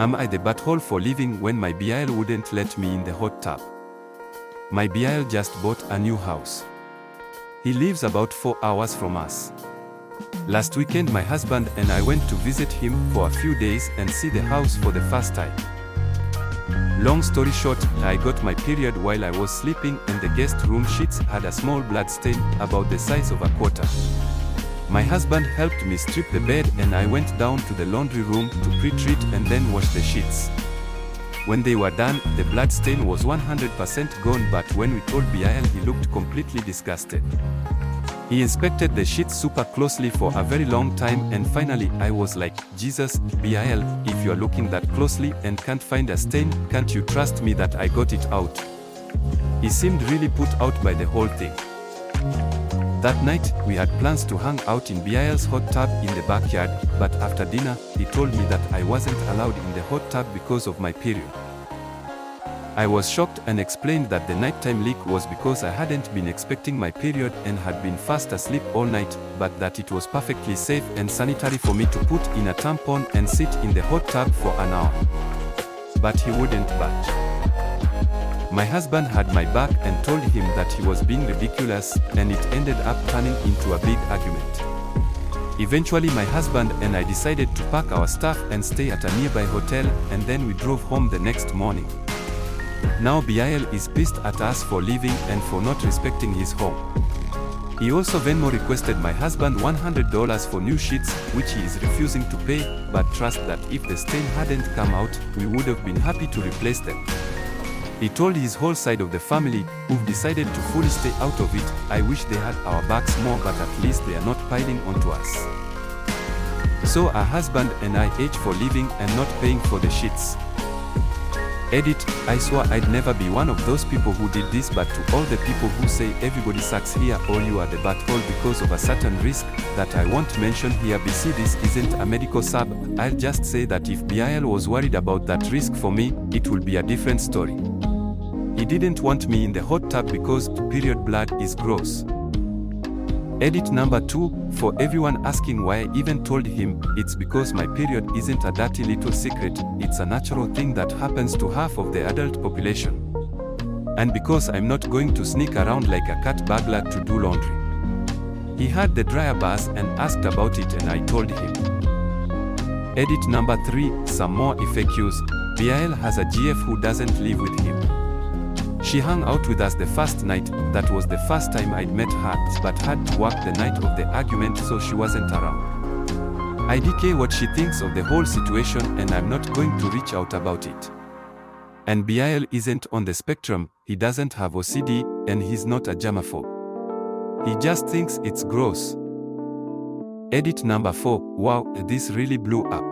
Am I the butthole for leaving when my BIL wouldn't let me in the hot tub? My BIL just bought a new house. He lives about 4 hours from us. Last weekend my husband and I went to visit him for a few days and see the house for the first time. Long story short, I got my period while I was sleeping and the guest room sheets had a small blood stain about the size of a quarter. My husband helped me strip the bed and I went down to the laundry room to pre-treat and then wash the sheets. When they were done, the blood stain was 100% gone, but when we told BIL, he looked completely disgusted. He inspected the sheets super closely for a very long time and finally I was like, Jesus, BIL, if you're looking that closely and can't find a stain, can't you trust me that I got it out? He seemed really put out by the whole thing. That night, we had plans to hang out in BIL's hot tub in the backyard, but after dinner, he told me that I wasn't allowed in the hot tub because of my period. I was shocked and explained that the nighttime leak was because I hadn't been expecting my period and had been fast asleep all night, but that it was perfectly safe and sanitary for me to put in a tampon and sit in the hot tub for an hour. But he wouldn't budge. My husband had my back and told him that he was being ridiculous, and it ended up turning into a big argument. Eventually my husband and I decided to pack our stuff and stay at a nearby hotel, and then we drove home the next morning. Now BIL is pissed at us for leaving and for not respecting his home. He also Venmo requested my husband $100 for new sheets, which he is refusing to pay, but trust that if the stain hadn't come out, we would have been happy to replace them. He told his whole side of the family, who've decided to fully stay out of it, I wish they had our backs more, but at least they are not piling onto us. So our husband and I age for leaving and not paying for the sheets. Edit, I swore I'd never be one of those people who did this, but to all the people who say everybody sucks here or you are the butthole because of a certain risk that I won't mention here, BC, this isn't a medical sub, I'll just say that if BIL was worried about that risk for me, it will be a different story. He didn't want me in the hot tub because period blood is gross. Edit number 2, for everyone asking why I even told him, it's because my period isn't a dirty little secret, it's a natural thing that happens to half of the adult population. And because I'm not going to sneak around like a cat burglar to do laundry. He had the dryer bars and asked about it and I told him. Edit number 3, some more FAQs. BIL has a GF who doesn't live with him. She hung out with us the first night, that was the first time I'd met her, but had to work the night of the argument so she wasn't around. I DK what she thinks of the whole situation and I'm not going to reach out about it. And BIL isn't on the spectrum, he doesn't have OCD, and he's not a germaphobe. He just thinks it's gross. Edit number 4, wow, this really blew up.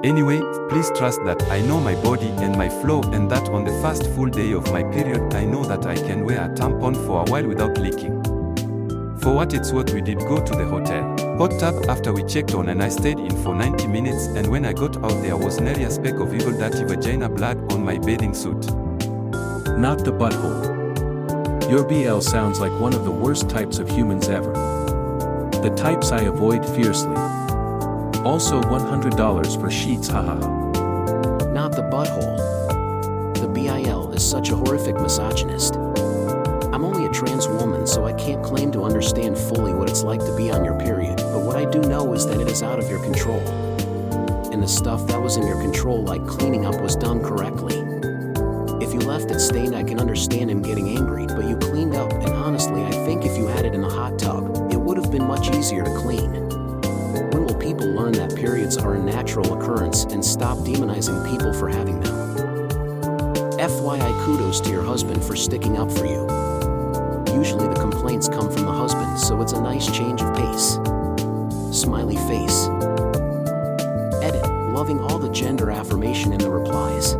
Anyway, please trust that I know my body and my flow, and that on the first full day of my period I know that I can wear a tampon for a while without leaking. For what it's worth, we did go to the hotel hot tub after we checked on and I stayed in for 90 minutes, and when I got out there was nary a speck of evil dirty vagina blood on my bathing suit. Not the butthole. Your BL sounds like one of the worst types of humans ever. The types I avoid fiercely. Also $100 for sheets, haha. Not the butthole. The BIL is such a horrific misogynist. I'm only a trans woman, so I can't claim to understand fully what it's like to be on your period, but what I do know is that it is out of your control. And the stuff that was in your control, like cleaning up, was done correctly. If you left it stained, I can understand him getting angry, but you cleaned up, and honestly, I think if you had it in a hot tub, it would have been much easier to clean. When will people learn that periods are a natural occurrence and stop demonizing people for having them? FYI, kudos to your husband for sticking up for you. Usually the complaints come from the husband, so it's a nice change of pace. Smiley face. Edit, loving all the gender affirmation in the replies.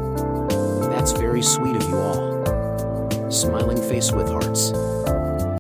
That's very sweet of you all. Smiling face with hearts.